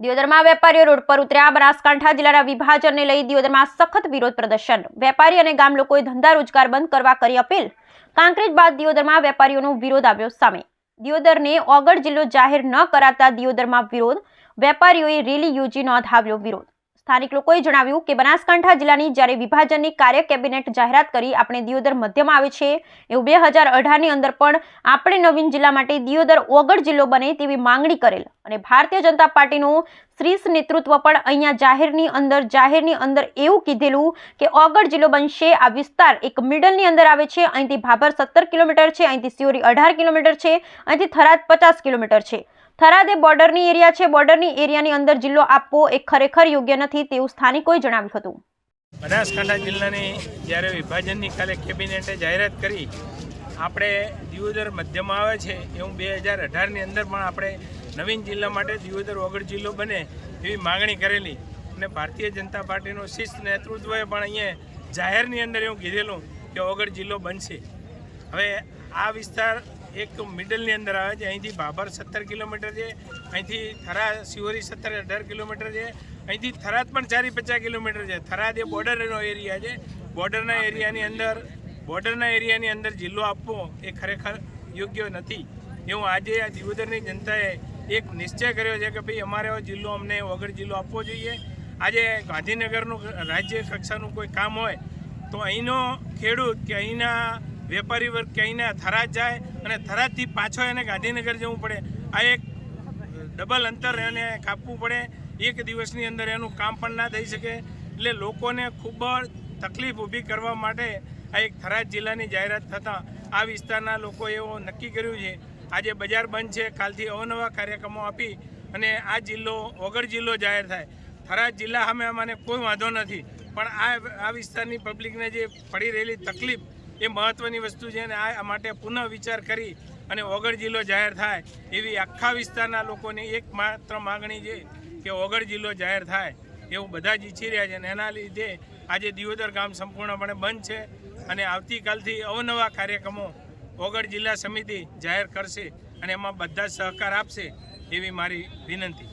દિયોદરમાં વેપારીઓ રોડ પર ઉતર્યા। બનાસકાંઠા જિલ્લાના વિભાજનને લઈ દિયોદરમાં સખત વિરોધ પ્રદર્શન। વેપારી અને ગામ લોકોએ ધંધા રોજગાર બંધ કરવા કરી અપીલ। કાંકરેજ બાદ દિયોદરમાં વેપારીઓનો વિરોધ આવ્યો સામે। દિયોદરને ઓગળ જિલ્લો જાહેર ન કરાતા દિયોદરમાં વિરોધ। વેપારીઓએ રેલી યોજી નોંધાવ્યો વિરોધ। સ્થાનિક લોકોએ જણાવ્યું કે બનાસકાંઠા જિલ્લાની જ્યારે વિભાજનની કાર્ય કેબિનેટ જાહેરાત કરી આપણે દિયોદર મધ્યમાં આવે છે, એવું 2018ની અંદર પણ આપણે નવીન જિલ્લા માટે દિયોદર ઓગળ જિલ્લો બને તેવી માંગણી કરેલ અને ભારતીય જનતા પાર્ટીનું શ્રીષ નેતૃત્વ પણ અહીંયા જાહેરની અંદર એવું કીધેલું કે ઓગળ જિલ્લો બનશે। આ વિસ્તાર એક મિડલની અંદર આવે છે। અહીંથી ભાભર 17 કિલોમીટર છે, અહીંથી સિયોરી 18 કિલોમીટર છે, અહીંથી થરાદ 50 કિલોમીટર છે। થરાદ એ બોર્ડરની એરિયા છે। બોર્ડરની એરિયાની અંદર જિલ્લો આપવો એ ખરેખર યોગ્ય નથી તેવું સ્થાનિકોએ જણાવ્યું હતું। બનાસકાંઠા જિલ્લાની જ્યારે વિભાજનની કાલે કેબિનેટે જાહેરાત કરી આપણે દિયોદર મધ્યમાં આવે છે એવું 2018ની અંદર પણ આપણે નવીન જિલ્લા માટે દિયોદર ઓગળ જિલ્લો બને એવી માગણી કરેલી અને ભારતીય જનતા પાર્ટીનું શિસ્ત નેતૃત્વએ પણ અહીંયા જાહેરની અંદર એવું કીધેલું કે ઓગળ જિલ્લો બનશે। હવે આ વિસ્તાર એક મિડલની અંદર આવે છે। અહીંથી ભાભર 17 કિલોમીટર છે, અહીંથી થરા સિયોરી 17-18 કિલોમીટર છે, અહીંથી થરાદ પણ 40-50 કિલોમીટર છે। થરાદ એ બોર્ડરનો એરિયા છે। બોર્ડરના એરિયાની અંદર જિલ્લો આપવો એ ખરેખર યોગ્ય નથી એવું આજે આ દિયોદરની જનતાએ એક નિશ્ચય કર્યો છે કે ભાઈ અમારે જિલ્લો અમને ઓગળ જિલ્લો આપવો જોઈએ। આજે ગાંધીનગરનું રાજ્ય કક્ષાનું કોઈ કામ હોય તો અહીંનો ખેડૂત કે અહીંના વેપારી વર્ગ કે અહીંના થરાદ જાય અને થરાદથી પાછો એને ગાંધીનગર જવું પડે। આ એક ડબલ અંતર એને કાપવું પડે। એક દિવસની અંદર એનું કામ પણ ના થઈ શકે। એટલે લોકોને ખૂબ જ તકલીફ ઊભી કરવા માટે આ એક થરાદ જિલ્લાની જાહેરાત થતાં આ વિસ્તારના લોકોએ એવો નક્કી કર્યું છે આજે બજાર બંધ છે, કાલથી અવનવા કાર્યક્રમો આપી અને આ જિલ્લો ઓગળ જિલ્લો જાહેર થાય। થરાદ જિલ્લા સામે અમને કોઈ વાંધો નથી, પણ આ વિસ્તારની પબ્લિકને જે પડી રહેલી તકલીફ એ મહત્ત્વની વસ્તુ છે અને આ માટે પુનઃ વિચાર કરી અને ઓગળ જિલ્લો જાહેર થાય એવી આખા વિસ્તારના લોકોની એકમાત્ર માગણી છે કે ઓગળ જિલ્લો જાહેર થાય એવું બધા જ ઈચ્છી રહ્યા છે અને એના લીધે આજે દિયોદર ગામ સંપૂર્ણપણે બંધ છે અને આવતીકાલથી અવનવા કાર્યક્રમો ઓગળ જિલ્લા સમિતિ જાહેર કરશે અને એમાં બધા જ સહકાર આપશે એવી મારી વિનંતી।